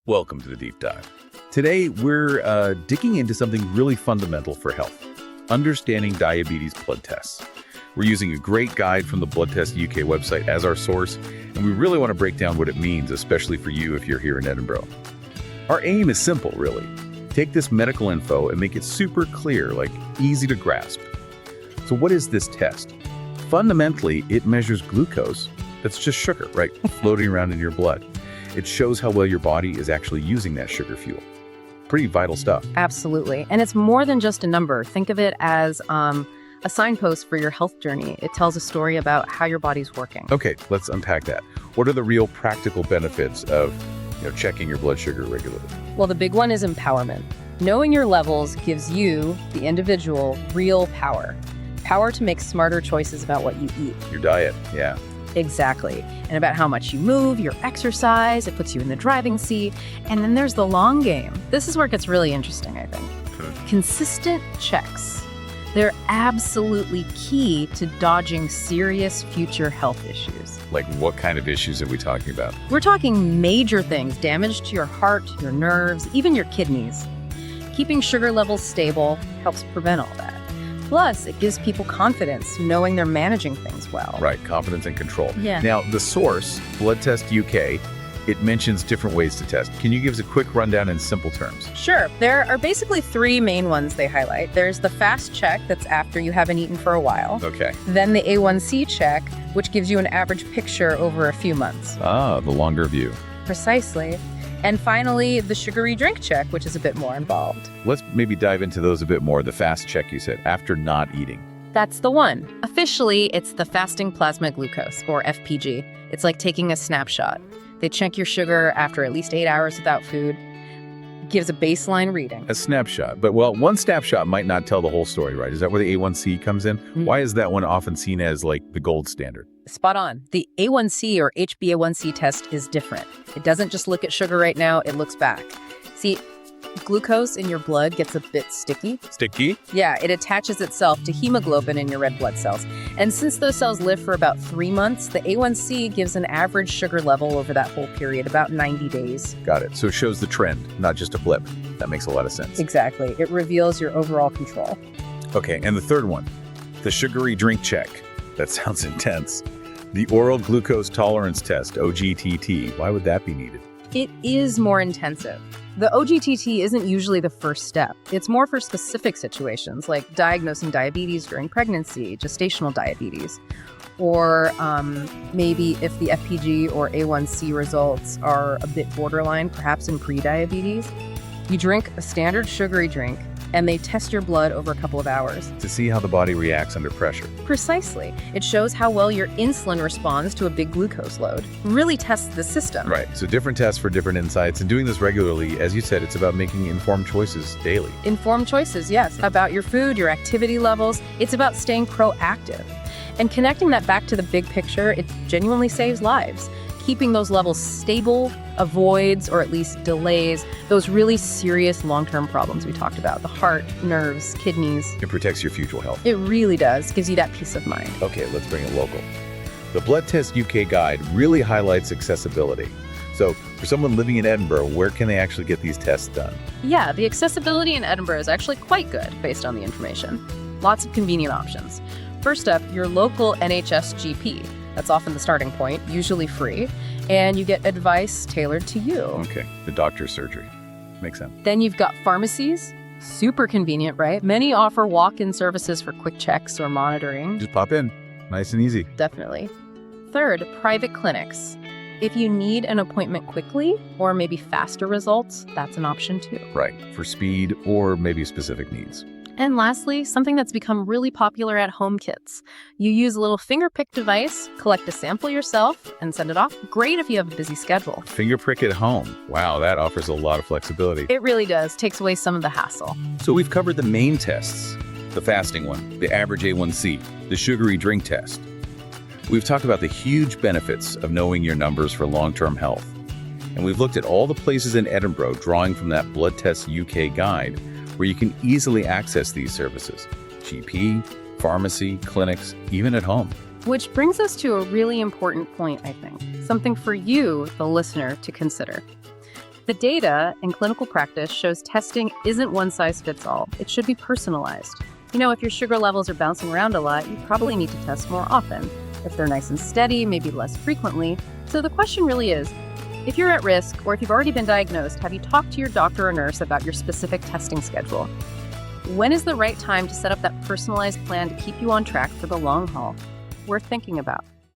Welcome to the Deep Dive. Today, we're digging into something really fundamental for health, understanding diabetes blood tests. We're using a great guide from the Blood Test UK website as our source, and we really want to break down what it means, especially for you if you're here in Edinburgh. Our aim is simple, really. Take this medical info and make it super clear, like easy to grasp. So what is this test? Fundamentally, it measures glucose. That's just sugar, right? Floating around in your blood. It shows how well your body is actually using that sugar fuel. Pretty vital stuff. Absolutely. And it's more than just a number. Think of it as a signpost for your health journey. It tells a story about how your body's working. Okay, let's unpack that. What are the real practical benefits of checking your blood sugar regularly? Well, the big one is empowerment. Knowing your levels gives you, the individual, real power. Power to make smarter choices about what you eat. Your diet, yeah. Exactly. And about how much you move, your exercise, it puts you in the driving seat. And then there's the long game. This is where it gets really interesting, I think. Consistent checks. They're absolutely key to dodging serious future health issues. Like what kind of issues are we talking about? We're talking major things, damage to your heart, your nerves, even your kidneys. Keeping sugar levels stable helps prevent all that. Plus, it gives people confidence knowing they're managing things well. Right, confidence and control. Yeah. Now, the source, Blood Test UK, it mentions different ways to test. Can you give us a quick rundown in simple terms? Sure. There are basically three main ones they highlight. There's the fast check, that's after you haven't eaten for a while. Okay. Then the A1C check, which gives you an average picture over a few months. Ah, the longer view. Precisely. And finally, the sugary drink check, which is a bit more involved. Let's maybe dive into those a bit more. The fast check, you said, after not eating. That's the one. Officially, it's the fasting plasma glucose, or FPG. It's like taking a snapshot. They check your sugar after at least 8 hours without food. Gives a baseline reading. A snapshot. But, well, one snapshot might not tell the whole story, right? Is that where the A1C comes in? Why is that one often seen as, like, the gold standard? Spot on. The A1C or HbA1c test is different. It doesn't just look at sugar right now, it looks back. See, glucose in your blood gets a bit sticky. Sticky? Yeah, it attaches itself to hemoglobin in your red blood cells. And since those cells live for about 3 months, the A1C gives an average sugar level over that whole period, about 90 days. Got it. So it shows the trend, not just a blip. That makes a lot of sense. Exactly. It reveals your overall control. Okay, and the third one, the sugary drink check. That sounds intense. The oral glucose tolerance test, OGTT. Why would that be needed? It is more intensive. The OGTT isn't usually the first step. It's more for specific situations like diagnosing diabetes during pregnancy, gestational diabetes, or maybe if the FPG or A1C results are a bit borderline, perhaps in pre-diabetes. You drink a standard sugary drink, and they test your blood over a couple of hours. To see how the body reacts under pressure. Precisely. It shows how well your insulin responds to a big glucose load. Really tests the system. Right. So different tests for different insights. And doing this regularly, as you said, it's about making informed choices daily. Informed choices, yes. About your food, your activity levels. It's about staying proactive. And connecting that back to the big picture, it genuinely saves lives. Keeping those levels stable avoids, or at least delays, those really serious long-term problems we talked about. The heart, nerves, kidneys. It protects your future health. It really does. Gives you that peace of mind. Okay, let's bring it local. The Blood Test UK guide really highlights accessibility. So for someone living in Edinburgh, where can they actually get these tests done? Yeah, the accessibility in Edinburgh is actually quite good based on the information. Lots of convenient options. First up, your local NHS GP. That's often the starting point, usually free, and you get advice tailored to you. Okay, the doctor's surgery. Makes sense. Then you've got pharmacies. Super convenient, right? Many offer walk-in services for quick checks or monitoring. Just pop in. Nice and easy. Definitely. Third, private clinics. If you need an appointment quickly or maybe faster results, that's an option too. Right, for speed or maybe specific needs. And lastly, something that's become really popular at home kits. You use a little finger pick device, collect a sample yourself, and send it off. Great if you have a busy schedule. Finger prick at home. Wow, that offers a lot of flexibility. It really does. Takes away some of the hassle. So we've covered the main tests. The fasting one, the average A1C, the sugary drink test. We've talked about the huge benefits of knowing your numbers for long-term health. And we've looked at all the places in Edinburgh drawing from that Blood Test UK guide where you can easily access these services. GP, pharmacy, clinics, even at home. Which brings us to a really important point, I think. Something for you, the listener, to consider. The data in clinical practice shows testing isn't one size fits all. It should be personalized. If your sugar levels are bouncing around a lot, you probably need to test more often. If they're nice and steady, maybe less frequently. So the question really is, if you're at risk or if you've already been diagnosed, have you talked to your doctor or nurse about your specific testing schedule? When is the right time to set up that personalized plan to keep you on track for the long haul? Worth thinking about.